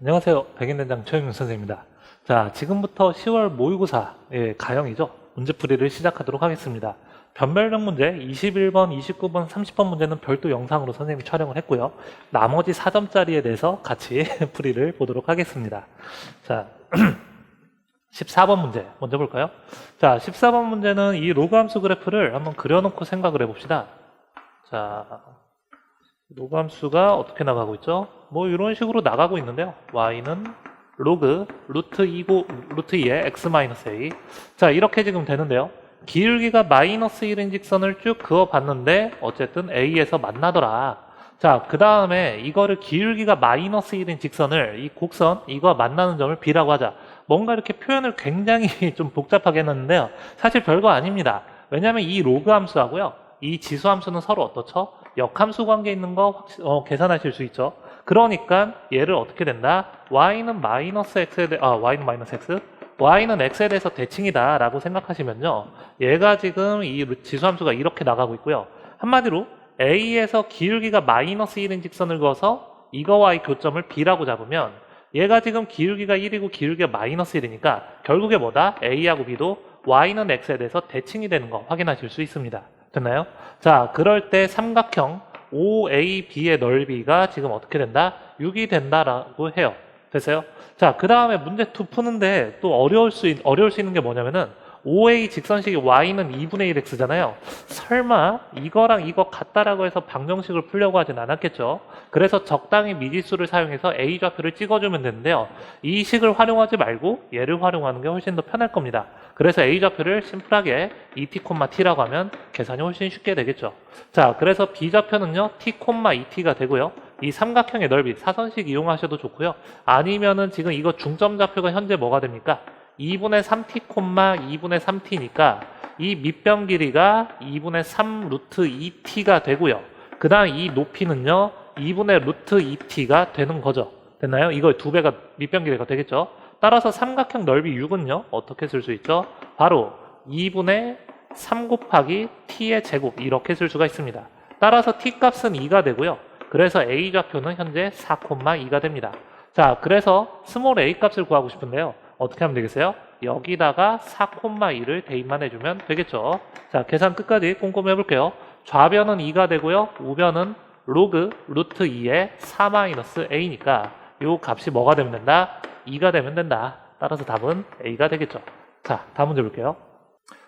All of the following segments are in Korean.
안녕하세요. 백인된장 최영윤 선생님입니다. 자, 지금부터 10월 모의고사의 가형이죠. 문제풀이를 시작하도록 하겠습니다. 변별력 문제 21번, 29번, 30번 문제는 별도 영상으로 선생님이 촬영을 했고요. 나머지 4점짜리에 대해서 같이 풀이를 보도록 하겠습니다. 자, 14번 문제 먼저 볼까요? 자, 14번 문제는 이 로그 함수 그래프를 한번 그려놓고 생각을 해봅시다. 자, 로그 함수가 어떻게 나가고 있죠? 뭐 이런 식으로 나가고 있는데요. y는 로그 루트 2의 x-a. 자, 이렇게 지금 되는데요. 기울기가 마이너스 1인 직선을 쭉 그어봤는데 어쨌든 a에서 만나더라. 자, 그 다음에 이거를 기울기가 마이너스 1인 직선을 이 곡선 이거 만나는 점을 b라고 하자. 뭔가 이렇게 표현을 굉장히 좀 복잡하게 했는데요. 사실 별거 아닙니다. 왜냐하면 이 로그 함수하고요. 이 지수 함수는 서로 어떻죠? 역함수 관계 있는 거 계산하실 수 있죠. 그러니까 얘를 어떻게 된다? y는 마이너스 x에 y는 마이너스 x, y는 x에 대해서 대칭이다 라고 생각하시면요. 얘가 지금 이 지수함수가 이렇게 나가고 있고요. 한마디로 a에서 기울기가 마이너스 1인 직선을 그어서 이거와의 교점을 b라고 잡으면 얘가 지금 기울기가 1이고 기울기가 마이너스 1이니까 결국에 뭐다? a하고 b도 y는 x에 대해서 대칭이 되는 거 확인하실 수 있습니다. 됐나요? 자, 그럴 때 삼각형 OAB의 넓이가 지금 어떻게 된다? 6이 된다라고 해요. 됐어요? 자, 그 다음에 문제 2 푸는데 또 어려울 수 있는 게 뭐냐면은 OA 직선식이 y는 2분의 1x잖아요. 설마 이거랑 이거 같다라고 해서 방정식을 풀려고 하진 않았겠죠. 그래서 적당히 미지수를 사용해서 a 좌표를 찍어주면 되는데요. 이 식을 활용하지 말고 얘를 활용하는 게 훨씬 더 편할 겁니다. 그래서 a 좌표를 심플하게 2t,t라고 하면 계산이 훨씬 쉽게 되겠죠. 자, 그래서 b 좌표는요 t,2t가 되고요. 이 삼각형의 넓이 사선식 이용하셔도 좋고요. 아니면은 지금 이거 중점 좌표가 현재 뭐가 됩니까? 2분의 3t, 2분의 3t니까 이 밑변 길이가 2분의 3 루트 2t가 되고요. 그 다음 이 높이는요 2분의 루트 2t가 되는 거죠. 됐나요? 이거 두 배가 밑변 길이가 되겠죠. 따라서 삼각형 넓이 6은요 어떻게 쓸 수 있죠? 바로 2분의 3 곱하기 t의 제곱 이렇게 쓸 수가 있습니다. 따라서 t 값은 2가 되고요. 그래서 a 좌표는 현재 4,2가 됩니다. 자, 그래서 스몰 a 값을 구하고 싶은데요. 어떻게 하면 되겠어요? 여기다가 4,2를 대입만 해주면 되겠죠. 자, 계산 끝까지 꼼꼼히 해볼게요. 좌변은 2가 되고요. 우변은 로그 루트 2의 4-a니까 이 값이 뭐가 되면 된다? 2가 되면 된다. 따라서 답은 a가 되겠죠. 자, 다음 문제 볼게요.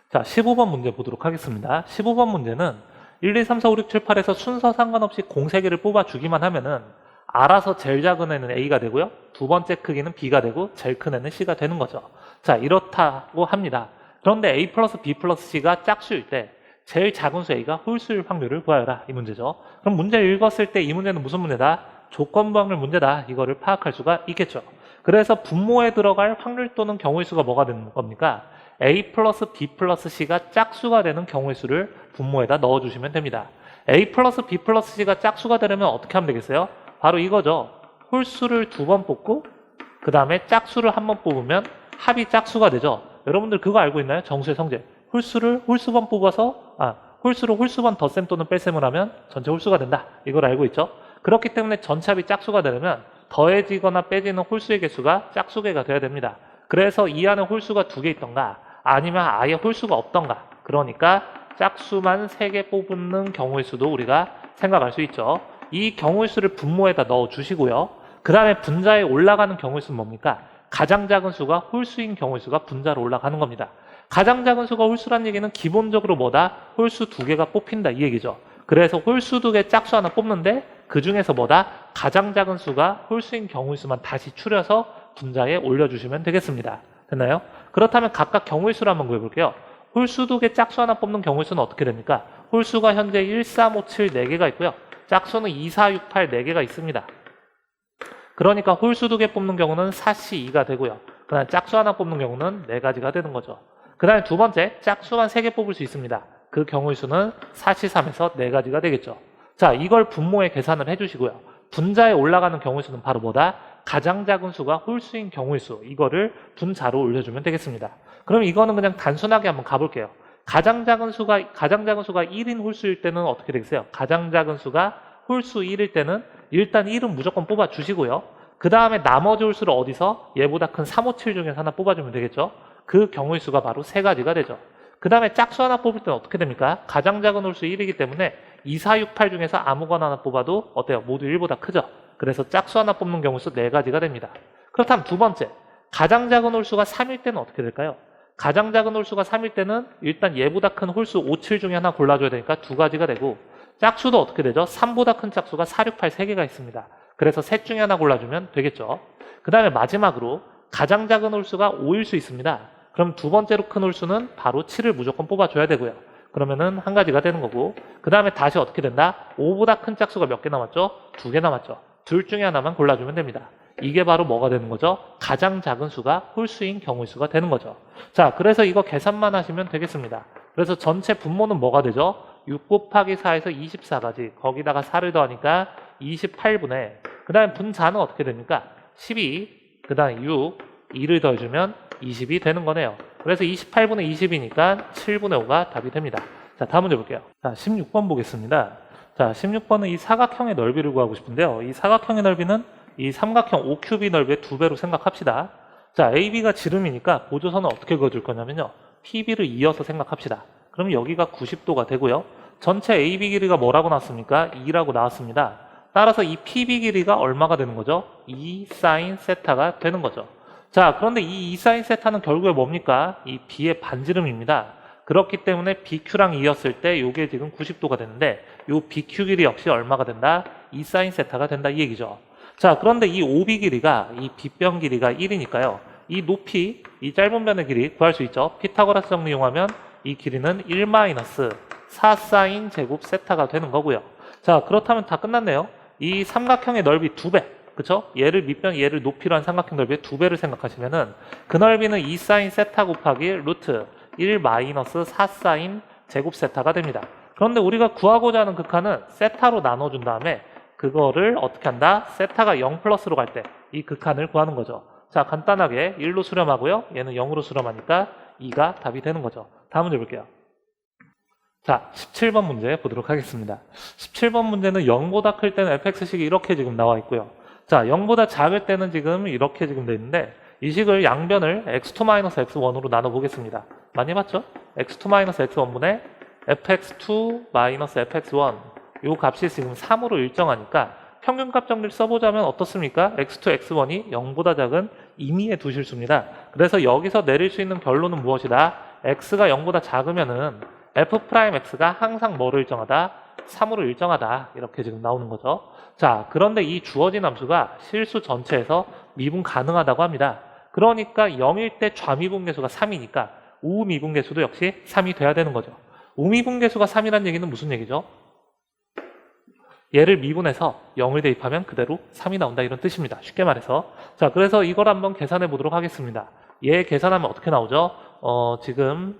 자, 15번 문제 보도록 하겠습니다. 15번 문제는 1, 2, 3, 4, 5, 6, 7, 8에서 순서 상관없이 공 3개를 뽑아주기만 하면은 알아서 제일 작은 애는 A가 되고요. 두 번째 크기는 B가 되고 제일 큰 애는 C가 되는 거죠. 자, 이렇다고 합니다. 그런데 A 플러스 B 플러스 C가 짝수일 때 제일 작은 수 A가 홀수일 확률을 구하여라. 이 문제죠. 그럼 문제를 읽었을 때 이 문제는 무슨 문제다? 조건부 확률 문제다. 이거를 파악할 수가 있겠죠. 그래서 분모에 들어갈 확률 또는 경우의 수가 뭐가 되는 겁니까? A 플러스 B 플러스 C가 짝수가 되는 경우의 수를 분모에다 넣어주시면 됩니다. A 플러스 B 플러스 C가 짝수가 되려면 어떻게 하면 되겠어요? 바로 이거죠. 홀수를 2번 뽑고 그 다음에 짝수를 1번 뽑으면 합이 짝수가 되죠. 여러분들 그거 알고 있나요? 정수의 성질. 홀수를 홀수번 뽑아서 홀수를 홀수번 덧셈 또는 뺄셈을 하면 전체 홀수가 된다. 이걸 알고 있죠. 그렇기 때문에 전체 합이 짝수가 되려면 더해지거나 빼지는 홀수의 개수가 짝수개가 돼야 됩니다. 그래서 이 안에 홀수가 2개 있던가 아니면 아예 홀수가 없던가 그러니까 짝수만 3개 뽑는 경우의 수도 우리가 생각할 수 있죠. 이 경우의 수를 분모에다 넣어 주시고요. 그 다음에 분자에 올라가는 경우의 수는 뭡니까? 가장 작은 수가 홀수인 경우의 수가 분자로 올라가는 겁니다. 가장 작은 수가 홀수란 얘기는 기본적으로 뭐다? 홀수 2개가 뽑힌다 이 얘기죠. 그래서 홀수 2개 짝수 하나 뽑는데 그 중에서 뭐다? 가장 작은 수가 홀수인 경우의 수만 다시 추려서 분자에 올려주시면 되겠습니다. 됐나요? 그렇다면 각각 경우의 수를 한번 구해볼게요. 홀수 2개 짝수 하나 뽑는 경우의 수는 어떻게 됩니까? 홀수가 현재 1, 3, 5, 7 4개가 있고요. 짝수는 2, 4, 6, 8 4개가 있습니다. 그러니까 홀수 2개 뽑는 경우는 4C 2가 되고요. 그 다음에 짝수 하나 뽑는 경우는 4가지가 되는 거죠. 그 다음에 두 번째 짝수만 3개 뽑을 수 있습니다. 그 경우의 수는 4C 3에서 4가지가 되겠죠. 자, 이걸 분모에 계산을 해주시고요. 분자에 올라가는 경우의 수는 바로 뭐다? 가장 작은 수가 홀수인 경우의 수. 이거를 분자로 올려주면 되겠습니다. 그럼 이거는 그냥 단순하게 한번 가볼게요. 가장 작은 수가 1인 홀수일 때는 어떻게 되겠어요? 가장 작은 수가 홀수 1일 때는 일단 1은 무조건 뽑아 주시고요. 그 다음에 나머지 홀수를 어디서 얘보다 큰 3, 5, 7 중에서 하나 뽑아주면 되겠죠. 그 경우의 수가 바로 세 가지가 되죠. 그 다음에 짝수 하나 뽑을 때는 어떻게 됩니까? 가장 작은 홀수 1이기 때문에 2, 4, 6, 8 중에서 아무거나 하나 뽑아도 어때요? 모두 1보다 크죠. 그래서 짝수 하나 뽑는 경우 수 4가지가 됩니다. 그렇다면 두 번째, 가장 작은 홀수가 3일 때는 어떻게 될까요? 가장 작은 홀수가 3일 때는 일단 얘보다 큰 홀수 5, 7 중에 하나 골라줘야 되니까 2가지가 되고, 짝수도 어떻게 되죠? 3보다 큰 짝수가 4, 6, 8 3개가 있습니다. 그래서 셋 중에 하나 골라주면 되겠죠. 그 다음에 마지막으로 가장 작은 홀수가 5일 수 있습니다. 그럼 두 번째로 큰 홀수는 바로 7을 무조건 뽑아줘야 되고요. 그러면은 한 가지가 되는 거고, 그 다음에 다시 어떻게 된다? 5보다 큰 짝수가 몇 개 남았죠? 2개 남았죠. 둘 중에 하나만 골라주면 됩니다. 이게 바로 뭐가 되는 거죠? 가장 작은 수가 홀수인 경우의 수가 되는 거죠. 자, 그래서 이거 계산만 하시면 되겠습니다. 그래서 전체 분모는 뭐가 되죠? 6 곱하기 4에서 24가지, 거기다가 4를 더하니까 28분의, 그 다음에 분자는 어떻게 됩니까? 12, 그 다음에 6, 2를 더해주면 20이 되는 거네요. 그래서 28분의 20이니까 7분의 5가 답이 됩니다. 자, 다음 문제 볼게요. 자, 16번 보겠습니다. 자, 16번은 이 사각형의 넓이를 구하고 싶은데요. 이 사각형의 넓이는 이 삼각형 OQB 넓이의 2배로 생각합시다. 자, AB가 지름이니까 보조선은 어떻게 그어줄 거냐면요. PB를 이어서 생각합시다. 그럼 여기가 90도가 되고요. 전체 AB 길이가 뭐라고 나왔습니까? 2라고 나왔습니다. 따라서 이 PB 길이가 얼마가 되는 거죠? 2 sin 세타가 되는 거죠. 자, 그런데 이 2 sin 세타는 결국에 뭡니까? 이 B의 반지름입니다. 그렇기 때문에 BQ랑 이었을 때 이게 지금 90도가 되는데 이 BQ 길이 역시 얼마가 된다? 2 sin 세타가 된다 이 얘기죠. 자, 그런데 이 OB 길이가 이 B변 길이가 1이니까요. 이 높이, 이 짧은 변의 길이 구할 수 있죠. 피타고라스 정리 이용하면 이 길이는 1-4 sin 제곱 세타가 되는 거고요. 자, 그렇다면 다 끝났네요. 이 삼각형의 넓이 2배, 그쵸? 얘를 밑변, 얘를 높이로 한 삼각형 넓이의 2배를 생각하시면은 그 넓이는 2 sin 세타 곱하기 루트 1-4 sin 제곱 세타가 됩니다. 그런데 우리가 구하고자 하는 극한은 세타로 나눠준 다음에 그거를 어떻게 한다? 세타가 0 플러스로 갈 때 이 극한을 구하는 거죠. 자, 간단하게 1로 수렴하고요. 얘는 0으로 수렴하니까 2가 답이 되는 거죠. 다음 문제 볼게요. 자, 17번 문제 보도록 하겠습니다. 17번 문제는 0보다 클 때는 fx식이 이렇게 지금 나와 있고요. 자, 0보다 작을 때는 지금 이렇게 지금 돼 있는데 이 식을 양변을 x2-x1으로 나눠 보겠습니다. 많이 봤죠? x2-x1분의 fx2-fx1 요 값이 지금 3으로 일정하니까 평균값 정리를 써보자면 어떻습니까? x2, x1이 0보다 작은 임의의 두 실수입니다. 그래서 여기서 내릴 수 있는 결론은 무엇이다? x가 0보다 작으면은 f'x가 항상 뭐로 일정하다? 3으로 일정하다. 이렇게 지금 나오는 거죠. 자, 그런데 이 주어진 함수가 실수 전체에서 미분 가능하다고 합니다. 그러니까 0일 때 좌미분계수가 3이니까 우미분계수도 역시 3이 돼야 되는 거죠. 우미분계수가 3이란 얘기는 무슨 얘기죠? 얘를 미분해서 0을 대입하면 그대로 3이 나온다 이런 뜻입니다. 쉽게 말해서. 자, 그래서 이걸 한번 계산해 보도록 하겠습니다. 얘 계산하면 어떻게 나오죠? 지금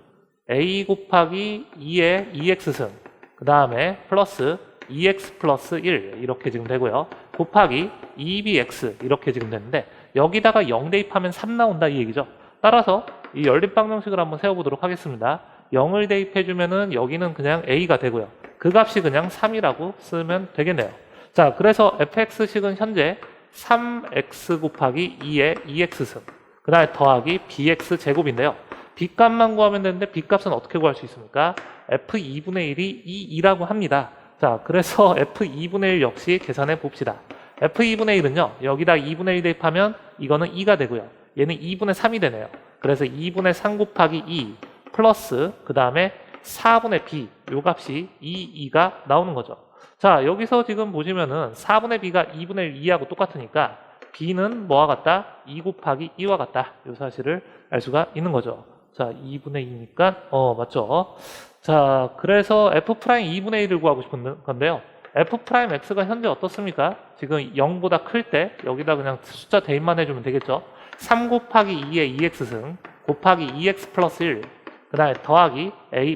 a 곱하기 2의 2x승 그 다음에 플러스 2x 플러스 1 이렇게 지금 되고요. 곱하기 2bx 이렇게 지금 되는데 여기다가 0 대입하면 3 나온다 이 얘기죠. 따라서 이 연립방정식을 한번 세워보도록 하겠습니다. 0을 대입해주면은 여기는 그냥 a가 되고요. 그 값이 그냥 3이라고 쓰면 되겠네요. 자, 그래서 fx식은 현재 3x 곱하기 2의 2x승 그 다음에 더하기 bx 제곱인데요. b값만 구하면 되는데 b값은 어떻게 구할 수 있습니까? f2분의 1이 2라고 합니다. 자, 그래서 f2분의 1 역시 계산해 봅시다. f2분의 1은요. 여기다 2분의 1 대입하면 이거는 2가 되고요. 얘는 2분의 3이 되네요. 그래서 2분의 3 곱하기 2 플러스 그 다음에 4분의 b 요 값이 2가 나오는 거죠. 자, 여기서 지금 보시면은 4분의 b가 2분의 1 2하고 똑같으니까 b는 뭐와 같다? 2 곱하기 2와 같다. 요 사실을 알 수가 있는 거죠. 자, 2분의 2니까 맞죠? 자, 그래서 f'2분의 1을 구하고 싶은 건데요. f'x가 현재 어떻습니까? 지금 0보다 클 때 여기다 그냥 숫자 대입만 해주면 되겠죠? 3 곱하기 2의 2x승 곱하기 2x 플러스 1 그 다음에 더하기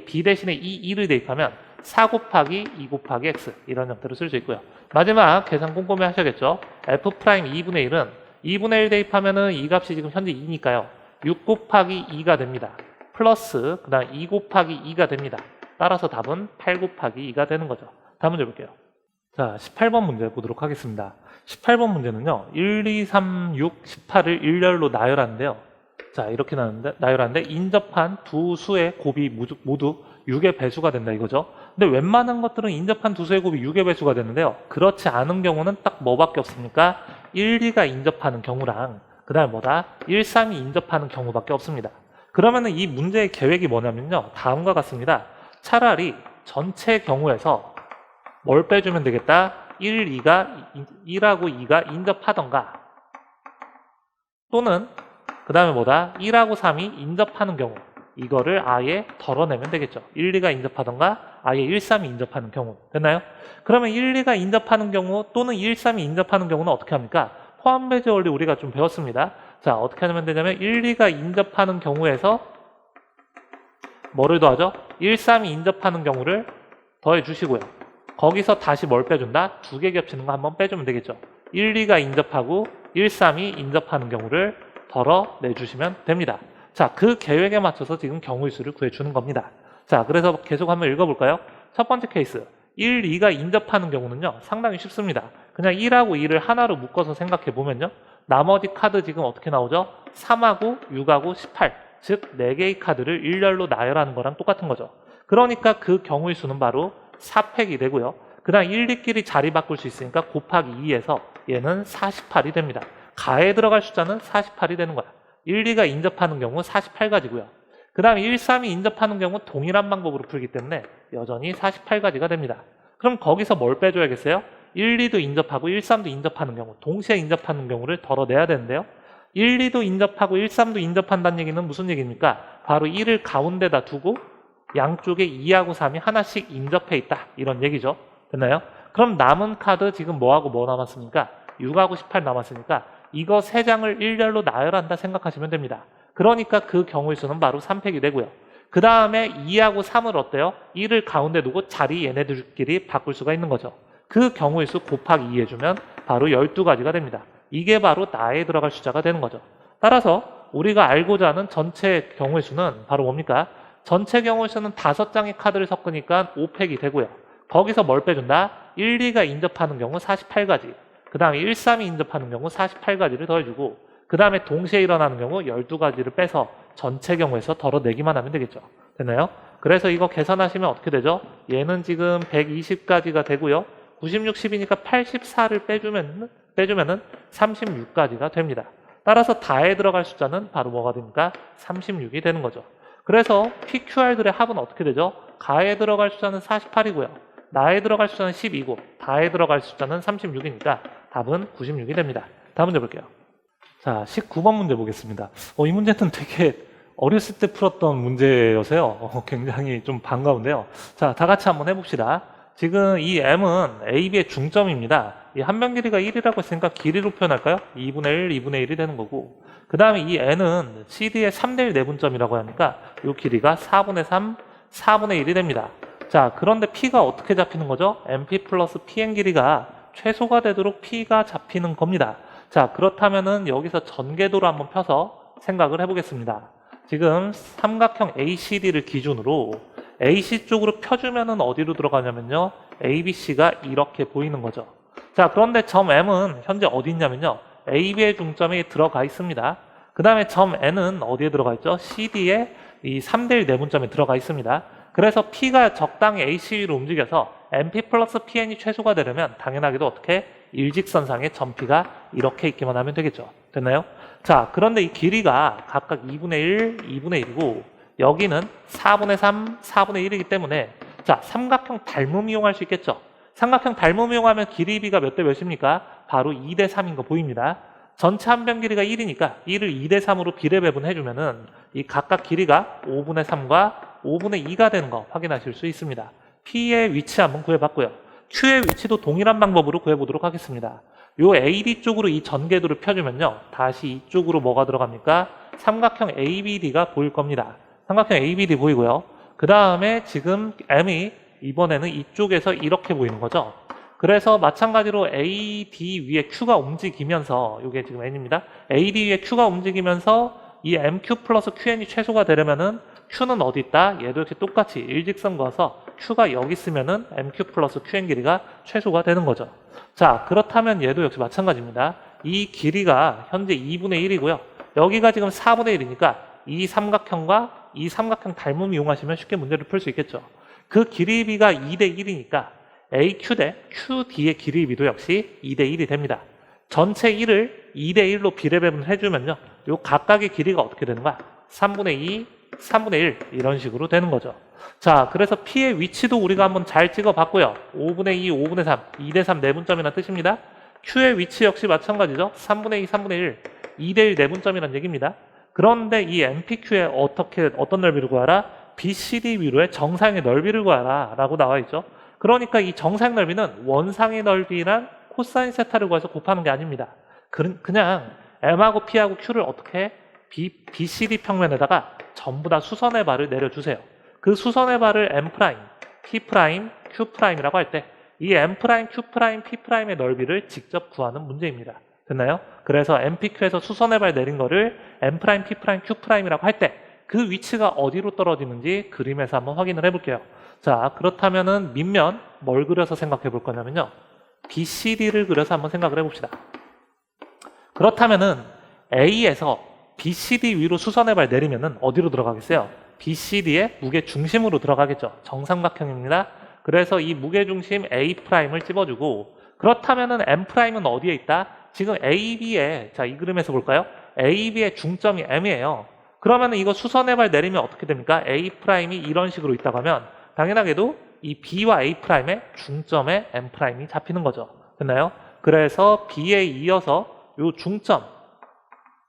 b 대신에 2를 대입하면 4 곱하기 2 곱하기 x 이런 형태로 쓸 수 있고요. 마지막 계산 꼼꼼히 하셔야겠죠? f'2분의 1은 2분의 1 대입하면은 이 값이 지금 현재 2니까요. 6 곱하기 2가 됩니다. 플러스 그 다음 2 곱하기 2가 됩니다. 따라서 답은 8 곱하기 2가 되는 거죠. 다음 문제 볼게요. 자, 18번 문제 보도록 하겠습니다. 18번 문제는요, 1, 2, 3, 6, 18을 일렬로 나열하는데요. 자, 이렇게 나열하는데 인접한 두 수의 곱이 모두 6의 배수가 된다 이거죠. 근데 웬만한 것들은 인접한 두 수의 곱이 6의 배수가 되는데요. 그렇지 않은 경우는 딱 뭐밖에 없습니까? 1, 2가 인접하는 경우랑 그 다음에 뭐다? 1, 3이 인접하는 경우밖에 없습니다. 그러면은 이 문제의 계획이 뭐냐면요, 다음과 같습니다. 차라리 전체 경우에서 뭘 빼주면 되겠다? 1하고 2가 인접하던가, 또는 그 다음에 뭐다? 1하고 3이 인접하는 경우, 이거를 아예 덜어내면 되겠죠. 1, 2가 인접하던가 아예 1, 3이 인접하는 경우. 됐나요? 그러면 1, 2가 인접하는 경우 또는 1, 3이 인접하는 경우는 어떻게 합니까? 포함배제 원리 우리가 좀 배웠습니다. 자, 어떻게 하면 되냐면 1, 2가 인접하는 경우에서 뭐를 더하죠? 1, 3이 인접하는 경우를 더해 주시고요. 거기서 다시 뭘 빼준다? 두 개 겹치는 거 한번 빼주면 되겠죠. 1, 2가 인접하고 1, 3이 인접하는 경우를 덜어내주시면 됩니다. 자, 그 계획에 맞춰서 지금 경우의 수를 구해주는 겁니다. 자, 그래서 계속 한번 읽어볼까요? 첫 번째 케이스, 1, 2가 인접하는 경우는요, 상당히 쉽습니다. 그냥 1하고 2를 하나로 묶어서 생각해보면요, 나머지 카드 지금 어떻게 나오죠? 3하고 6하고 18, 즉 4개의 카드를 일렬로 나열하는 거랑 똑같은 거죠. 그러니까 그 경우의 수는 바로 4팩이 되고요. 그 다음 1, 2끼리 자리 바꿀 수 있으니까 곱하기 2에서 얘는 48이 됩니다. 가에 들어갈 숫자는 48이 되는 거야. 1, 2가 인접하는 경우 48가지고요. 그 다음 1, 3이 인접하는 경우 동일한 방법으로 풀기 때문에 여전히 48가지가 됩니다. 그럼 거기서 뭘 빼줘야겠어요? 1, 2도 인접하고 1, 3도 인접하는 경우, 동시에 인접하는 경우를 덜어내야 되는데요. 1, 2도 인접하고 1, 3도 인접한다는 얘기는 무슨 얘기입니까? 바로 1을 가운데다 두고 양쪽에 2하고 3이 하나씩 인접해 있다, 이런 얘기죠. 됐나요? 그럼 남은 카드 지금 뭐하고 뭐 남았습니까? 6하고 18 남았으니까 이거 3장을 일렬로 나열한다 생각하시면 됩니다. 그러니까 그 경우의 수는 바로 3팩이 되고요. 그 다음에 2하고 3을 어때요? 1을 가운데 두고 자리 얘네들끼리 바꿀 수가 있는 거죠. 그 경우의 수 곱하기 2 해주면 바로 12가지가 됩니다. 이게 바로 나에 들어갈 숫자가 되는 거죠. 따라서 우리가 알고자 하는 전체 경우의 수는 바로 뭡니까? 전체 경우의 수는 5장의 카드를 섞으니까 5팩이 되고요. 거기서 뭘 빼준다? 1, 2가 인접하는 경우 48가지, 그 다음에 1, 3이 인접하는 경우 48가지를 더해주고, 그 다음에 동시에 일어나는 경우 12가지를 빼서 전체 경우에서 덜어내기만 하면 되겠죠. 됐나요? 그래서 이거 계산하시면 어떻게 되죠? 얘는 지금 120가지가 되고요. 96, 10이니까 84를 빼주면은 36가지가 됩니다. 따라서 다에 들어갈 숫자는 바로 뭐가 됩니까? 36이 되는 거죠. 그래서 PQR들의 합은 어떻게 되죠? 가에 들어갈 숫자는 48이고요. 나에 들어갈 숫자는 12고 다에 들어갈 숫자는 36이니까 답은 96이 됩니다. 다음 문제 볼게요. 자, 19번 문제 보겠습니다. 이 문제는 되게 어렸을 때 풀었던 문제여서요. 굉장히 좀 반가운데요. 자, 다 같이 한번 해봅시다. 지금 이 M은 AB의 중점입니다. 이 한 변 길이가 1이라고 했으니까 길이로 표현할까요? 2분의 1, 2분의 1이 되는 거고, 그 다음에 이 N은 CD의 3대 1 내분점이라고 하니까 이 길이가 4분의 3, 4분의 1이 됩니다. 자, 그런데 P가 어떻게 잡히는 거죠? MP 플러스 PN 길이가 최소가 되도록 P가 잡히는 겁니다. 자, 그렇다면은 여기서 전개도를 한번 펴서 생각을 해보겠습니다. 지금 삼각형 ACD를 기준으로 AC 쪽으로 펴주면은 어디로 들어가냐면요, ABC가 이렇게 보이는 거죠. 자, 그런데 점 M은 현재 어디 있냐면요, AB의 중점에 들어가 있습니다. 그 다음에 점 N은 어디에 들어가 있죠? CD의 이 3대1 내분점에 들어가 있습니다. 그래서 P가 적당히 AC로 움직여서 MP 플러스 PN이 최소가 되려면 당연하게도 어떻게? 일직선상에 점 P가 이렇게 있기만 하면 되겠죠. 됐나요? 자, 그런데 이 길이가 각각 2분의 1, 2분의 1이고 여기는 4분의 3, 4분의 1이기 때문에 자, 삼각형 닮음 이용할 수 있겠죠. 삼각형 닮음 이용하면 길이비가 몇 대 몇입니까? 바로 2대 3인 거 보입니다. 전체 한 변 길이가 1이니까 1을 2대 3으로 비례 배분해주면은 이 각각 길이가 5분의 3과 5분의 2가 되는 거 확인하실 수 있습니다. P의 위치 한번 구해봤고요. Q의 위치도 동일한 방법으로 구해보도록 하겠습니다. 요 AD 쪽으로 이 전개도를 펴주면요, 다시 이쪽으로 뭐가 들어갑니까? 삼각형 ABD가 보일 겁니다. 삼각형 ABD 보이고요. 그 다음에 지금 M이 이번에는 이쪽에서 이렇게 보이는 거죠. 그래서 마찬가지로 AD 위에 Q가 움직이면서, 이게 지금 N입니다. AD 위에 Q가 움직이면서 이 MQ 플러스 QN이 최소가 되려면은 Q는 어디 있다? 얘도 이렇게 똑같이 일직선 그어서 Q가 여기 있으면은 MQ 플러스 QN 길이가 최소가 되는 거죠. 자, 그렇다면 얘도 역시 마찬가지입니다. 이 길이가 현재 2분의 1이고요. 여기가 지금 4분의 1이니까 이 삼각형과 이 삼각형 닮음 이용하시면 쉽게 문제를 풀 수 있겠죠. 그 길이비가 2대 1이니까 AQ 대 QD의 길이비도 역시 2대 1이 됩니다. 전체 1을 2대 1로 비례배분을 해주면요. 요 각각의 길이가 어떻게 되는 거야? 3분의 2, 3분의 1 이런 식으로 되는 거죠. 자, 그래서 P의 위치도 우리가 한번 잘 찍어봤고요. 5분의 2, 5분의 3, 2대 3 내분점이라는 뜻입니다. Q의 위치 역시 마찬가지죠. 3분의 2, 3분의 1, 2대 1 내분점이라는 얘기입니다. 그런데 이 MPQ에 어떤 넓이를 구하라? BCD 위로의 정상의 넓이를 구하라 라고 나와 있죠. 그러니까 이 정상 넓이는 원상의 넓이랑 코사인 세타를 구해서 곱하는 게 아닙니다. 그냥 M하고 P하고 Q를 어떻게 BCD 평면에다가 전부 다 수선의 발을 내려주세요. 그 수선의 발을 M', P', Q'이라고 할 때 이 M', Q', P'의 넓이를 직접 구하는 문제입니다. 됐나요? 그래서 MPQ에서 수선의 발 내린 거를 M', P', Q'이라고 할 때 그 위치가 어디로 떨어지는지 그림에서 한번 확인을 해볼게요. 자, 그렇다면은 밑면 뭘 그려서 생각해 볼 거냐면요. BCD를 그려서 한번 생각을 해봅시다. 그렇다면은 A에서 BCD 위로 수선의 발 내리면은 어디로 들어가겠어요? BCD의 무게 중심으로 들어가겠죠. 정삼각형입니다. 그래서 이 무게 중심 A'을 찝어주고 그렇다면은 M'은 어디에 있다? 지금 AB에 자, 이 그림에서 볼까요? AB의 중점이 M이에요. 그러면은 이거 수선의 발 내리면 어떻게 됩니까? A'이 이런 식으로 있다고 하면 당연하게도 이 B와 A'의 중점에 M'이 잡히는 거죠. 됐나요? 그래서 B에 이어서 요 중점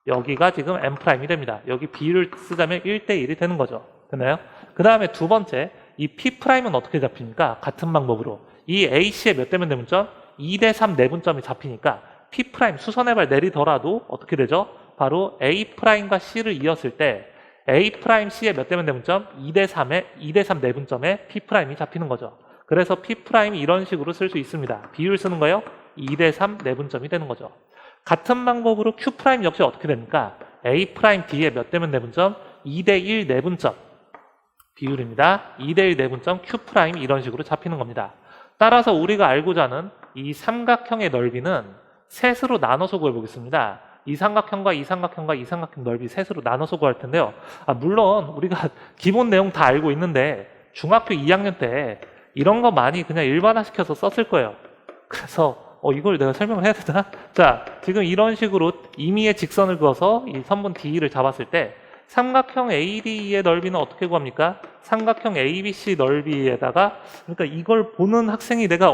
여기가 지금 M'이 됩니다. 여기 B를 쓰자면 1대 1이 되는 거죠. 됐나요? 그 다음에 두 번째 이 P'은 어떻게 잡힙니까? 같은 방법으로 이 AC의 몇 대면 대분점? 2대 3 내분점이 잡히니까 P' 수선의 발 내리더라도 어떻게 되죠? 바로 A'과 C를 이었을 때 A'C의 몇 대면 대분점? 2대 3 내분점에 P'이 잡히는 거죠. 그래서 P'이 이런 식으로 쓸 수 있습니다. 비율 쓰는 거요? 2대 3 내분점이 되는 거죠. 같은 방법으로 Q' 역시 어떻게 됩니까? A'D의 몇 대면 내분점? 2대 1 내분점 비율입니다. 2대 1 내분점 Q' 이런 식으로 잡히는 겁니다. 따라서 우리가 알고자 하는 이 삼각형의 넓이는 셋으로 나눠서 구해보겠습니다. 이 삼각형과 이 삼각형과 이 삼각형 넓이 셋으로 나눠서 구할 텐데요. 물론 우리가 기본 내용 다 알고 있는데 중학교 2학년 때 이런 거 많이 그냥 일반화시켜서 썼을 거예요. 그래서 이걸 내가 설명을 해야 되나? 자, 지금 이런 식으로 임의의 직선을 그어서 이 선분 DE를 잡았을 때 삼각형 AD의 넓이는 어떻게 구합니까? 삼각형 ABC 넓이에다가 그러니까 이걸 보는 학생이 내가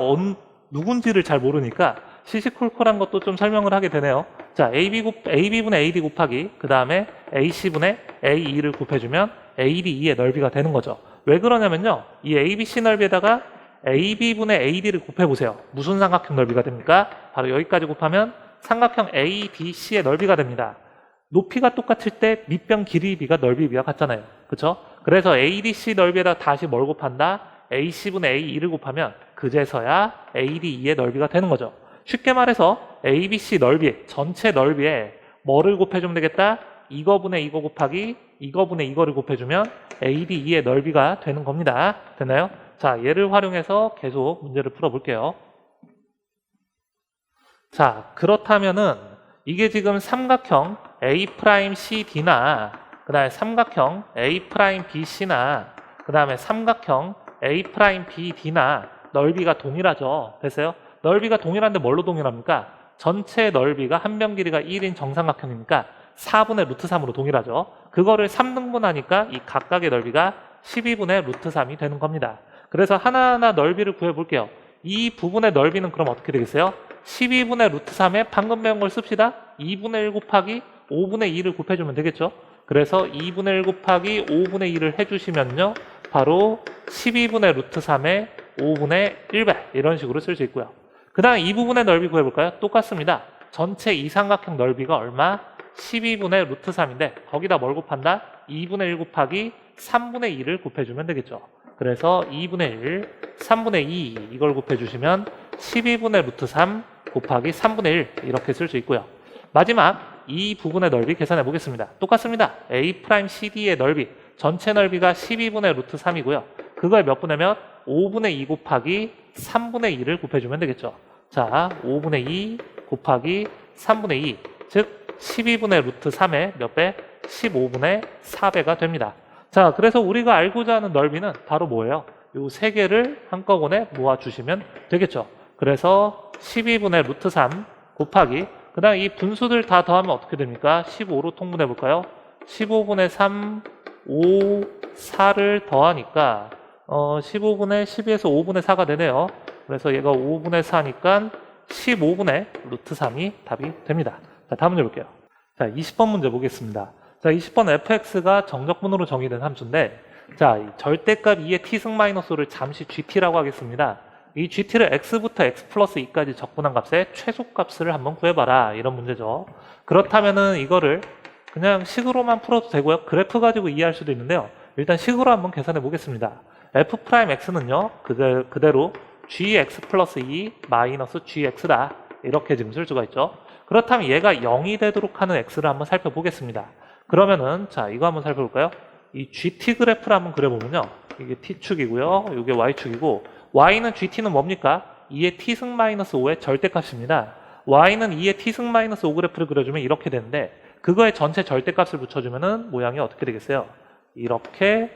누군지를 잘 모르니까 시시콜콜한 것도 좀 설명을 하게 되네요. 자, AB분의 AD 곱하기 그 다음에 AC분의 AE를 곱해주면 ADE의 넓이가 되는 거죠. 왜 그러냐면요. 이 ABC 넓이에다가 AB분의 AD를 곱해보세요. 무슨 삼각형 넓이가 됩니까? 바로 여기까지 곱하면 삼각형 ABC의 넓이가 됩니다. 높이가 똑같을 때 밑변 길이비가 넓이비가 같잖아요. 그렇죠? 그래서 ADC 넓이에다 다시 뭘 곱한다? AC분의 AE를 곱하면 그제서야 ADE의 넓이가 되는 거죠. 쉽게 말해서 ABC 넓이, 전체 넓이에 뭐를 곱해주면 되겠다? 이거분의 이거 곱하기 이거분의 이거를 곱해주면 ADE의 넓이가 되는 겁니다. 됐나요? 자, 얘를 활용해서 계속 문제를 풀어볼게요. 자, 그렇다면은 이게 지금 삼각형 A'CD나 그 다음에 삼각형 A'BC나 그 다음에 삼각형 A'BD나 넓이가 동일하죠. 됐어요? 넓이가 동일한데 뭘로 동일합니까? 전체 넓이가 한 변 길이가 1인 정삼각형이니까 4분의 루트 3으로 동일하죠. 그거를 3등분하니까 이 각각의 넓이가 12분의 루트 3이 되는 겁니다. 그래서 하나하나 넓이를 구해볼게요. 이 부분의 넓이는 그럼 어떻게 되겠어요? 12분의 루트 3에 방금 배운 걸 씁시다. 2분의 1 곱하기 5분의 2를 곱해주면 되겠죠. 그래서 2분의 1 곱하기 5분의 2를 해주시면요. 바로 12분의 루트 3에 5분의 1배 이런 식으로 쓸 수 있고요. 그 다음 이 부분의 넓이 구해볼까요? 똑같습니다. 전체 이 삼각형 넓이가 얼마? 12분의 루트 3인데 거기다 뭘 곱한다? 2분의 1 곱하기 3분의 2를 곱해주면 되겠죠. 그래서 2분의 1, 3분의 2 이걸 곱해주시면 12분의 루트 3 곱하기 3분의 1 이렇게 쓸 수 있고요. 마지막 이 부분의 넓이 계산해 보겠습니다. 똑같습니다. A'CD의 넓이 전체 넓이가 12분의 루트 3이고요. 그걸 몇 분의 몇? 5분의 2 곱하기 3분의 2를 곱해주면 되겠죠. 자, 5분의 2 곱하기 3분의 2, 즉 12분의 루트 3의 몇 배? 15분의 4배가 됩니다. 자, 그래서 우리가 알고자 하는 넓이는 바로 뭐예요? 요 세 개를 한꺼번에 모아주시면 되겠죠. 그래서 12분의 루트 3 곱하기, 그 다음 이 분수들 다 더하면 어떻게 됩니까? 15로 통분해 볼까요? 15분의 3, 5, 4를 더하니까 15분의 12에서 5분의 4가 되네요. 그래서 얘가 5분의 4니까 15분의 루트 3이 답이 됩니다. 자, 다음 문제 볼게요. 자, 20번 문제 보겠습니다. 자, 20번 fx가 정적분으로 정의된 함수인데, 자, 이 절대값 2의 t승 마이너스 5를 잠시 gt라고 하겠습니다. 이 gt를 x부터 x 플러스 2까지 적분한 값의 최소값을 한번 구해봐라, 이런 문제죠. 그렇다면은 이거를 그냥 식으로만 풀어도 되고요. 그래프 가지고 이해할 수도 있는데요. 일단 식으로 한번 계산해 보겠습니다. f'x는요, 그대로 gx 플러스 2 마이너스 gx다, 이렇게 지금 쓸 수가 있죠. 그렇다면 얘가 0이 되도록 하는 x를 한번 살펴보겠습니다. 그러면은 자, 이거 한번 살펴볼까요? 이 gt 그래프를 한번 그려보면요, 이게 t축이고요, 이게 y축이고, y는 gt는 뭡니까? 2의 t승 마이너스 5의 절대값입니다. y는 2의 t승 마이너스 5 그래프를 그려주면 이렇게 되는데, 그거에 전체 절대값을 붙여주면은 모양이 어떻게 되겠어요? 이렇게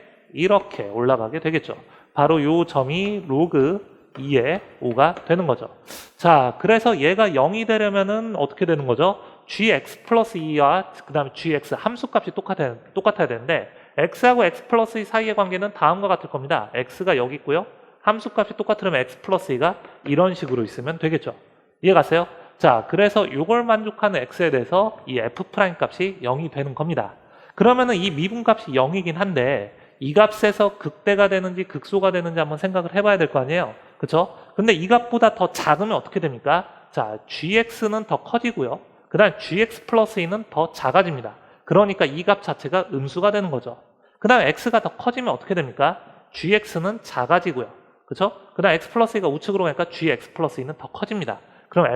올라가게 되겠죠. 바로 요 점이 로그 2의 5가 되는 거죠. 자, 그래서 얘가 0이 되려면은 어떻게 되는 거죠? gx 플러스 2와 그 다음에 gx 함수값이 똑같아야 되는데, x하고 x 플러스 2 사이의 관계는 다음과 같을 겁니다. x가 여기 있고요, 함수값이 똑같으면 x 플러스 2가 이런 식으로 있으면 되겠죠. 이해가세요? 자, 그래서 이걸 만족하는 x에 대해서 이 f' 값이 0이 되는 겁니다. 그러면은 이 미분값이 0이긴 한데, 이 값에서 극대가 되는지 극소가 되는지 한번 생각을 해봐야 될 거 아니에요. 그쵸? 근데 이 값보다 더 작으면 어떻게 됩니까? 자, gx는 더 커지고요, 그 다음 gx 플러스 2는 더 작아집니다. 그러니까 이 값 자체가 음수가 되는 거죠. 그 다음 x가 더 커지면 어떻게 됩니까? gx는 작아지고요, 그쵸? 그 다음 x 플러스 2가 우측으로 가니까 gx 플러스 2는 더 커집니다. 그럼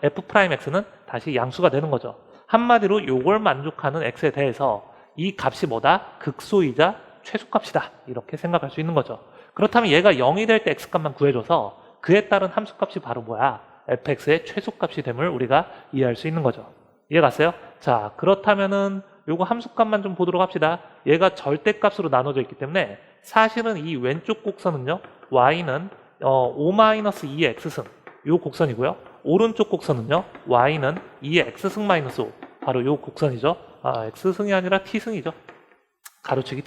f'x는 다시 양수가 되는 거죠. 한마디로 이걸 만족하는 x에 대해서 이 값이 뭐다? 극소이자 최소값이다, 이렇게 생각할 수 있는 거죠. 그렇다면 얘가 0이 될 때 x값만 구해줘서 그에 따른 함수값이 바로 뭐야? fx의 최소값이 됨을 우리가 이해할 수 있는 거죠. 이해갔어요? 자, 그렇다면은 요거 함수값만 좀 보도록 합시다. 얘가 절대값으로 나눠져 있기 때문에 사실은 이 왼쪽 곡선은요, y는 5-2의 x승, 요 곡선이고요, 오른쪽 곡선은요, y는 2의 x승 마이너스 5, 바로 요 곡선이죠. x승이 아니라 t승이죠. 가로축이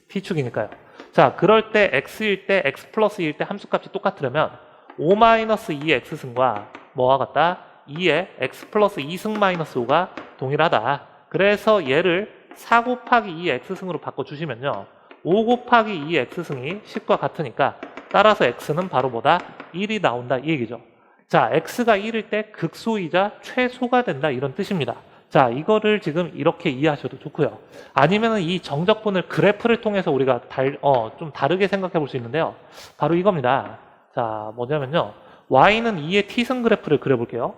t축이니까요. 자, 그럴 때 x일 때 x 플러스 2일 때 함수값이 똑같으려면 5-2의 x승과 뭐와 같다? 2의 x 플러스 2승 마이너스 5가 동일하다. 그래서 얘를 4 곱하기 2의 x승으로 바꿔주시면요, 5 곱하기 2의 x승이 10과 같으니까 따라서 x는 바로 뭐다? 1이 나온다, 이 얘기죠. 자, x가 1일 때 극소이자 최소가 된다, 이런 뜻입니다. 자, 이거를 지금 이렇게 이해하셔도 좋고요. 아니면 이 정적분을 그래프를 통해서 우리가 좀 다르게 생각해 볼 수 있는데요. 바로 이겁니다. 자, 뭐냐면요, y는 2의 t승 그래프를 그려볼게요.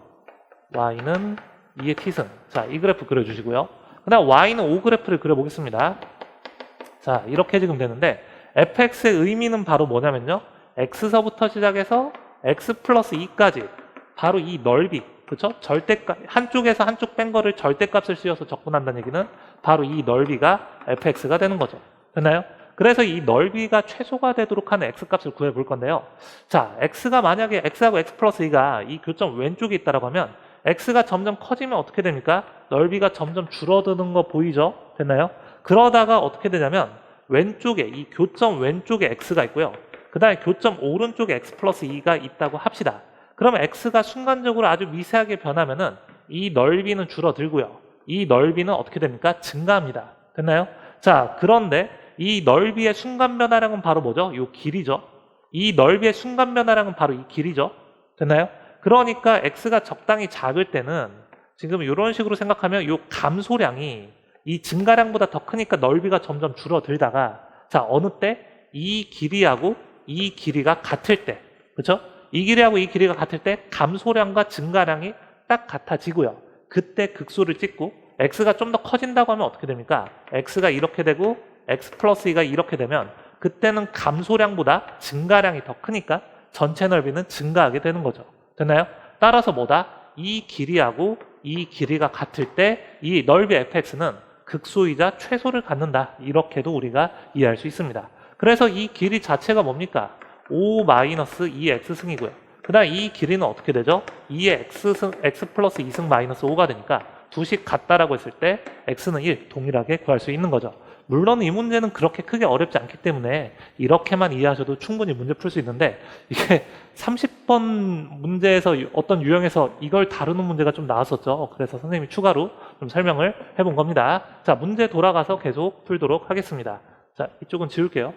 y는 2의 t승. 자, 이 그래프 그려주시고요. 그 다음 y는 5 그래프를 그려보겠습니다. 자, 이렇게 지금 되는데, fx의 의미는 바로 뭐냐면요, x서부터 시작해서 x 플러스 2까지 바로 이 넓이, 그쵸? 절대값, 한쪽에서 한쪽 뺀 거를 절대값을 씌워서 적분한다는 얘기는 바로 이 넓이가 fx가 되는 거죠. 됐나요? 그래서 이 넓이가 최소가 되도록 하는 x값을 구해볼 건데요. 자, x가 만약에 x하고 x 플러스 2가 이 교점 왼쪽에 있다라고 하면 x가 점점 커지면 어떻게 됩니까? 넓이가 점점 줄어드는 거 보이죠? 됐나요? 그러다가 어떻게 되냐면 왼쪽에, 이 교점 왼쪽에 x가 있고요, 그 다음에 교점 오른쪽에 x 플러스 2가 있다고 합시다. 그러면 x가 순간적으로 아주 미세하게 변하면은 이 넓이는 줄어들고요, 이 넓이는 어떻게 됩니까? 증가합니다. 됐나요? 자, 그런데 이 넓이의 순간 변화량은 바로 뭐죠? 이 길이죠. 이 넓이의 순간 변화량은 바로 이 길이죠. 됐나요? 그러니까 x가 적당히 작을 때는 지금 이런 식으로 생각하면 이 감소량이 이 증가량보다 더 크니까 넓이가 점점 줄어들다가, 자, 어느 때 이 길이하고 이 길이가 같을 때, 그렇죠? 이 길이하고 이 길이가 같을 때 감소량과 증가량이 딱 같아지고요, 그때 극소를 찍고 x가 좀 더 커진다고 하면 어떻게 됩니까? x가 이렇게 되고 x 플러스 2가 이렇게 되면 그때는 감소량보다 증가량이 더 크니까 전체 넓이는 증가하게 되는 거죠. 됐나요? 따라서 뭐다? 이 길이하고 이 길이가 같을 때 이 넓이 fx는 극소이자 최소를 갖는다. 이렇게도 우리가 이해할 수 있습니다. 그래서 이 길이 자체가 뭡니까? 5-2x승이고요. 그 다음 이 길이는 어떻게 되죠? 2의 x 플러스 2승 마이너스 5가 되니까 두식 같다라고 했을 때 x는 1 동일하게 구할 수 있는 거죠. 물론 이 문제는 그렇게 크게 어렵지 않기 때문에 이렇게만 이해하셔도 충분히 문제 풀 수 있는데 이게 30번 문제에서 어떤 유형에서 이걸 다루는 문제가 좀 나왔었죠. 그래서 선생님이 추가로 좀 설명을 해본 겁니다. 자, 문제 돌아가서 계속 풀도록 하겠습니다. 자, 이쪽은 지울게요.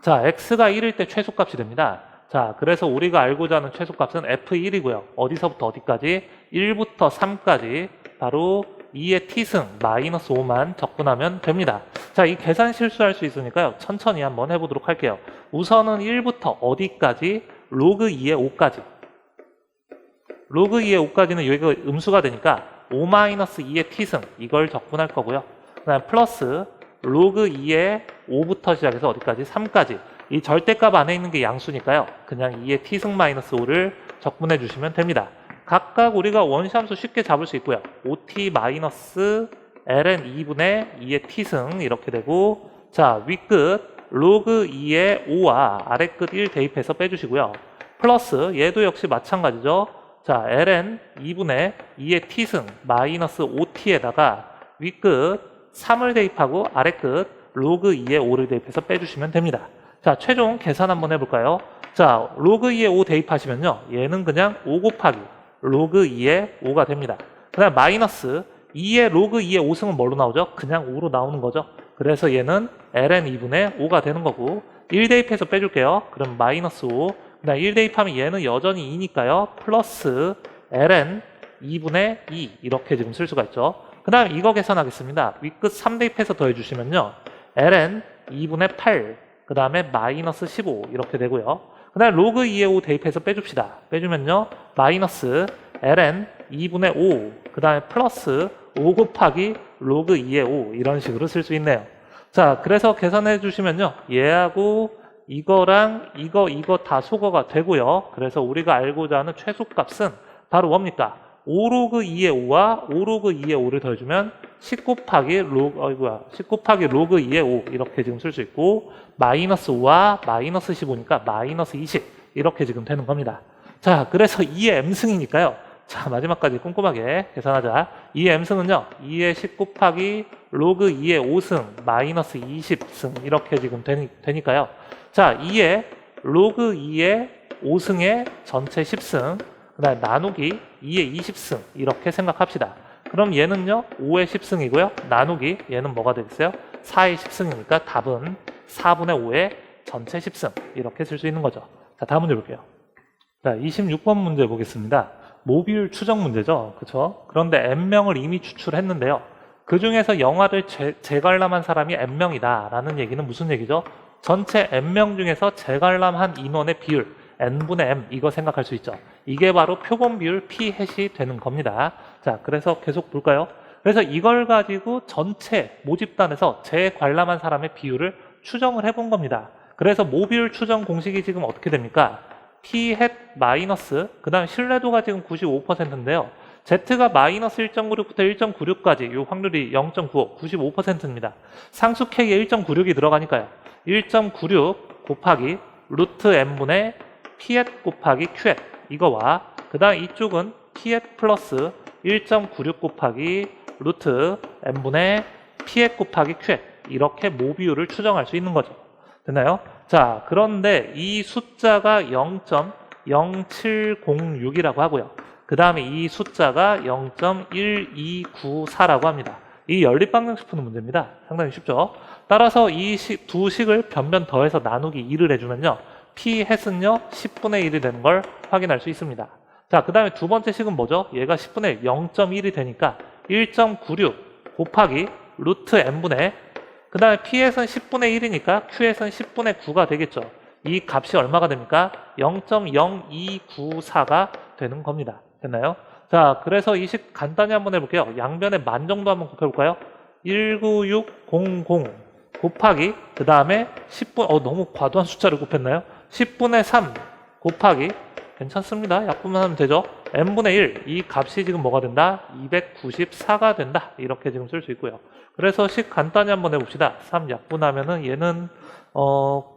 자, x가 1일 때 최소값이 됩니다. 자, 그래서 우리가 알고자 하는 최소값은 f1이고요. 어디서부터 어디까지? 1부터 3까지 바로 2의 t승 마이너스 5만 적분하면 됩니다. 자, 이 계산 실수할 수 있으니까요. 천천히 한번 해보도록 할게요. 우선은 1부터 어디까지? 로그 2의 5까지. 로그 2의 5까지는 여기가 음수가 되니까 5 마이너스 2의 t승 이걸 적분할 거고요. 그 다음 플러스 로그 2의 5부터 시작해서 어디까지? 3까지. 이 절대값 안에 있는 게 양수니까요. 그냥 2의 t승 마이너스 5를 적분해 주시면 됩니다. 각각 우리가 원시함수 쉽게 잡을 수 있고요. 5t 마이너스 ln 2분의 2의 t승 이렇게 되고, 자, 윗끝 로그 2의 5와 아래끝 1 대입해서 빼주시고요. 플러스 얘도 역시 마찬가지죠. 자, ln 2분의 2의 t승 마이너스 5t에다가 윗끝 3을 대입하고 아래끝 로그 2의 5를 대입해서 빼주시면 됩니다. 자, 최종 계산 한번 해볼까요? 자, 로그 2의 5 대입하시면요. 얘는 그냥 5 곱하기 로그 2의 5가 됩니다. 그 다음 마이너스 2의 로그 2의 5승은 뭘로 나오죠? 그냥 5로 나오는 거죠. 그래서 얘는 ln 2분의 5가 되는 거고 1 대입해서 빼줄게요. 그럼 마이너스 5. 그 다음 1 대입하면 얘는 여전히 2니까요. 플러스 ln 2분의 2 이렇게 지금 쓸 수가 있죠. 그 다음 이거 계산하겠습니다. 윗끝 3 대입해서 더해주시면요. ln 2분의 8 그 다음에 마이너스 15 이렇게 되고요. 그 다음에 로그 2의 5 대입해서 빼줍시다. 빼주면요. 마이너스 ln 2분의 5 그 다음에 플러스 5 곱하기 로그 2의 5 이런 식으로 쓸 수 있네요. 자, 그래서 계산해 주시면요. 얘하고 이거랑 이거 다 소거가 되고요. 그래서 우리가 알고자 하는 최소값은 바로 뭡니까? 5 로그 2의 5와 5 로그 2의 5를 더해주면 10 곱하기 로그 2의 5 이렇게 지금 쓸 수 있고 마이너스 5와 마이너스 15니까 마이너스 20 이렇게 지금 되는 겁니다. 자, 그래서 2의 m승이니까요. 자, 마지막까지 꼼꼼하게 계산하자. 2의 m승은요. 2의 10 곱하기 로그 2의 5승 마이너스 20승 이렇게 지금 되니까요. 자, 2의 로그 2의 5승의 전체 10승 그 다음에 나누기 2의 20승 이렇게 생각합시다. 그럼 얘는요 5의 10승이고요. 나누기 얘는 뭐가 되겠어요? 4의 10승이니까 답은 4분의 5의 전체 10승 이렇게 쓸 수 있는 거죠. 자, 다음 문제 볼게요. 자, 26번 문제 보겠습니다. 모비율 추정 문제죠. 그렇죠? 그런데 n명을 이미 추출했는데요. 그 중에서 영화를 재관람한 사람이 n명이다 라는 얘기는 무슨 얘기죠? 전체 n명 중에서 재관람한 인원의 비율 n분의 m 이거 생각할 수 있죠. 이게 바로 표본 비율 p 햇이 되는 겁니다. 자, 그래서 계속 볼까요? 그래서 이걸 가지고 전체 모집단에서 재관람한 사람의 비율을 추정을 해본 겁니다. 그래서 모비율 추정 공식이 지금 어떻게 됩니까? p 햇 마이너스 그 다음 신뢰도가 지금 95%인데요. z가 마이너스 1.96부터 1.96까지 이 확률이 0.95, 95%입니다. 상수 k에 1.96이 들어가니까요. 1.96 곱하기 루트 n분의 p햇 곱하기 q햇 이거와 그 다음 이쪽은 p햇 플러스 1.96 곱하기 루트 n분의 p햇 곱하기 q햇 이렇게 모비율을 추정할 수 있는 거죠. 됐나요? 자, 그런데 이 숫자가 0.0706이라고 하고요. 그 다음에 이 숫자가 0.1294라고 합니다. 이 연립방정식 푸는 문제입니다. 상당히 쉽죠? 따라서 이 두 식을 변변 더해서 나누기 2를 해주면요. p 햇은요 10분의 1이 되는 걸 확인할 수 있습니다. 자, 그 다음에 두 번째 식은 뭐죠? 얘가 10분의 1, 0.1이 되니까 1.96 곱하기 루트 n분의 그 다음에 p햇은 10분의 1이니까 q햇은 10분의 9가 되겠죠. 이 값이 얼마가 됩니까? 0.0294가 되는 겁니다. 됐나요? 자, 그래서 이 식 간단히 한번 해볼게요. 양변의 만 정도 한번 곱해볼까요? 19600 곱하기 그 다음에 10분 너무 과도한 숫자를 곱했나요? 10분의 3 곱하기 괜찮습니다. 약분만 하면 되죠. n분의 1 이 값이 지금 뭐가 된다? 294가 된다. 이렇게 지금 쓸 수 있고요. 그래서 식 간단히 한번 해봅시다. 3 약분하면은 얘는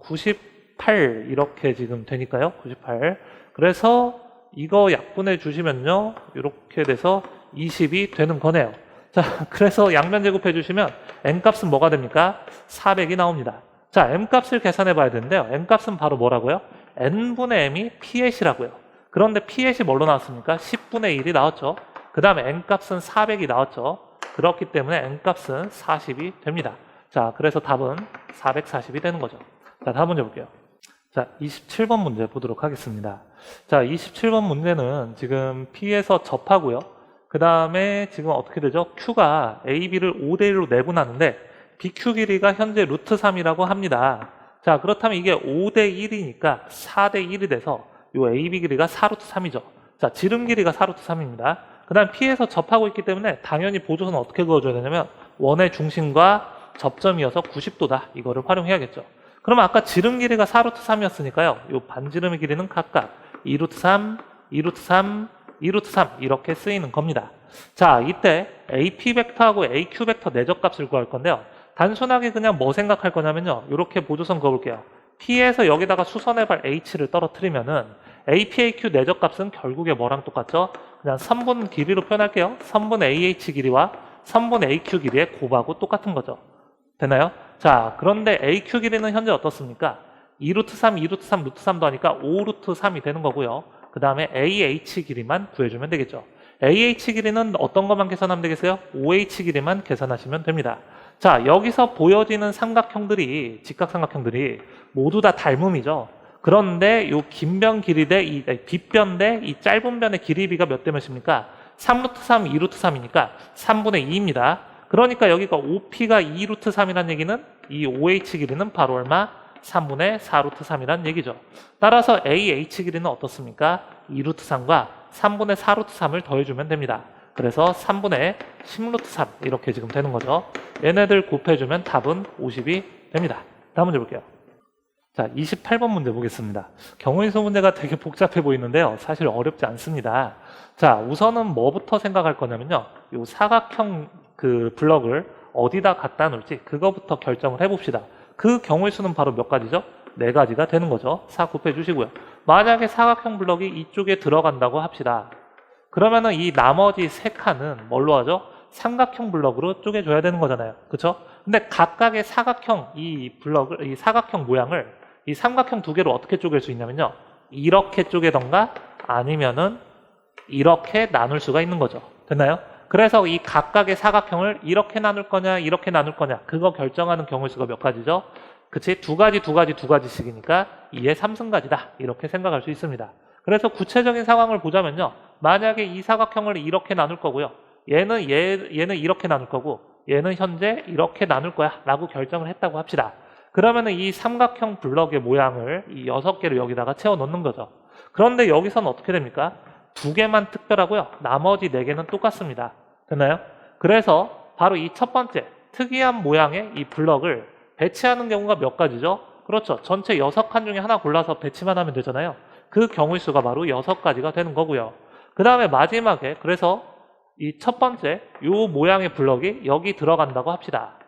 98 이렇게 지금 되니까요. 98. 그래서 이거 약분해 주시면요. 이렇게 돼서 20이 되는 거네요. 자, 그래서 양면 제곱해 주시면 n값은 뭐가 됩니까? 400이 나옵니다. 자, m값을 계산해 봐야 되는데요. m값은 바로 뭐라고요? n분의 m이 phat이라고요. 그런데 phat이 뭘로 나왔습니까? 10분의 1이 나왔죠. 그 다음에 n값은 400이 나왔죠. 그렇기 때문에 n값은 40이 됩니다. 자, 그래서 답은 440이 되는 거죠. 자, 다음 문제 볼게요. 자, 27번 문제 보도록 하겠습니다. 자, 27번 문제는 지금 P에서 접하고요. 그 다음에 지금 어떻게 되죠? Q가 A, B를 5대1로 내분하는데 BQ 길이가 현재 루트 3이라고 합니다. 자, 그렇다면 이게 5대1이니까 4대1이 돼서 이 A, B 길이가 4루트 3이죠. 자, 지름 길이가 4루트 3입니다. 그 다음 P에서 접하고 있기 때문에 당연히 보조선은 어떻게 그어줘야 되냐면 원의 중심과 접점이어서 90도다. 이거를 활용해야겠죠. 그러면 아까 지름 길이가 4루트 3이었으니까요. 이 반지름의 길이는 각각 2루트 3, 2루트 3, 2루트 3 이렇게 쓰이는 겁니다. 자, 이때 AP 벡터하고 AQ 벡터 내적값을 구할 건데요. 단순하게 그냥 뭐 생각할 거냐면요. 이렇게 보조선 그어볼게요. P에서 여기다가 수선의 발 H를 떨어뜨리면은 AP, AQ 내적값은 결국에 뭐랑 똑같죠? 그냥 선분 길이로 표현할게요. 선분 AH 길이와 선분 AQ 길이의 곱하고 똑같은 거죠. 되나요? 자, 그런데 AQ 길이는 현재 어떻습니까? 2루트 3, 2루트 3, 루트 3도 하니까 5루트 3이 되는 거고요. 그 다음에 AH 길이만 구해주면 되겠죠. AH 길이는 어떤 것만 계산하면 되겠어요? OH 길이만 계산하시면 됩니다. 자, 여기서 보여지는 삼각형들이, 직각삼각형들이 모두 다 닮음이죠. 그런데 이 긴 변 길이 대 이 빗변 대 이 짧은 변의 길이비가 몇 대 몇입니까? 3루트 3, 2루트 3이니까 3분의 2입니다. 그러니까 여기가 OP가 2루트 3이라는 얘기는 이 OH 길이는 바로 얼마? 3분의 4루트 3이라는 얘기죠. 따라서 AH 길이는 어떻습니까? 2루트 3과 3분의 4루트 3을 더해주면 됩니다. 그래서 3분의 10루트 3 이렇게 지금 되는 거죠. 얘네들 곱해주면 답은 50이 됩니다. 다음 문제 볼게요. 자, 28번 문제 보겠습니다. 경우인수 문제가 되게 복잡해 보이는데요. 사실 어렵지 않습니다. 자, 우선은 뭐부터 생각할 거냐면요. 이 사각형 그 블럭을 어디다 갖다 놓을지 그거부터 결정을 해봅시다. 그 경우의 수는 바로 몇 가지죠? 4가지가 되는 거죠. 4 곱해 주시고요. 만약에 사각형 블럭이 이쪽에 들어간다고 합시다. 그러면은 이 나머지 3칸은 뭘로 하죠? 삼각형 블럭으로 쪼개줘야 되는 거잖아요. 그렇죠? 근데 각각의 사각형 이 블럭을 이 사각형 모양을 이 삼각형 2개로 어떻게 쪼갤 수 있냐면요. 이렇게 쪼개던가 아니면은 이렇게 나눌 수가 있는 거죠. 됐나요? 그래서 이 각각의 사각형을 이렇게 나눌 거냐 이렇게 나눌 거냐 그거 결정하는 경우의 수가 몇 가지죠? 그치? 2가지씩이니까 2의 3승가지다 이렇게 생각할 수 있습니다. 그래서 구체적인 상황을 보자면요. 만약에 이 사각형을 이렇게 나눌 거고요. 얘는 이렇게 나눌 거고 얘는 현재 이렇게 나눌 거야 라고 결정을 했다고 합시다. 그러면은 이 삼각형 블럭의 모양을 이 6개를 여기다가 채워 넣는 거죠. 그런데 여기서는 어떻게 됩니까? 2개만 특별하고요. 나머지 4개는 똑같습니다. 됐나요? 그래서 바로 이 첫 번째 특이한 모양의 이 블럭을 배치하는 경우가 몇 가지죠? 그렇죠. 전체 6칸 중에 하나 골라서 배치만 하면 되잖아요. 그 경우의 수가 바로 6가지가 되는 거고요. 그 다음에 마지막에 그래서 이 첫 번째 이 모양의 블럭이 여기 들어간다고 합시다.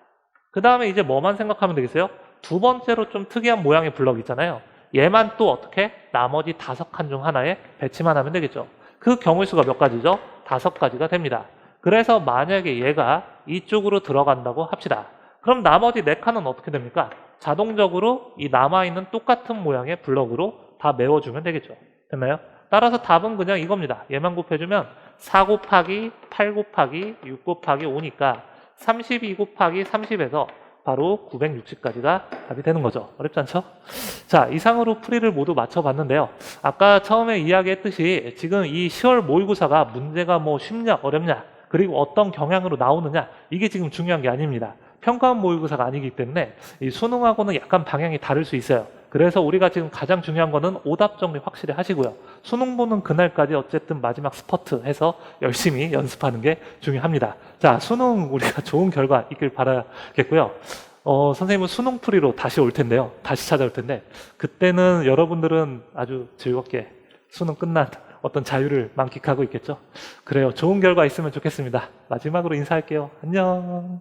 그 다음에 이제 뭐만 생각하면 되겠어요? 두 번째로 좀 특이한 모양의 블럭 있잖아요. 얘만 또 어떻게? 나머지 5칸 중 하나에 배치만 하면 되겠죠. 그 경우의 수가 몇 가지죠? 5가지가 됩니다. 그래서 만약에 얘가 이쪽으로 들어간다고 합시다. 그럼 나머지 4칸은 어떻게 됩니까? 자동적으로 이 남아있는 똑같은 모양의 블럭으로 다 메워주면 되겠죠. 됐나요? 따라서 답은 그냥 이겁니다. 얘만 곱해주면 4 곱하기 8 곱하기 6 곱하기 5니까 32 곱하기 30에서 바로 960까지가 답이 되는 거죠. 어렵지 않죠? 자, 이상으로 풀이를 모두 맞춰봤는데요. 아까 처음에 이야기했듯이 지금 이 10월 모의고사가 문제가 뭐 쉽냐 어렵냐 그리고 어떤 경향으로 나오느냐 이게 지금 중요한 게 아닙니다. 평가원 모의고사가 아니기 때문에 이 수능하고는 약간 방향이 다를 수 있어요. 그래서 우리가 지금 가장 중요한 거는 오답 정리 확실히 하시고요. 수능 보는 그날까지 어쨌든 마지막 스퍼트 해서 열심히 연습하는 게 중요합니다. 자, 수능 우리가 좋은 결과 있길 바라겠고요. 선생님은 수능풀이로 다시 올 텐데요. 다시 찾아올 텐데, 그때는 여러분들은 아주 즐겁게 수능 끝난 어떤 자유를 만끽하고 있겠죠? 그래요. 좋은 결과 있으면 좋겠습니다. 마지막으로 인사할게요. 안녕.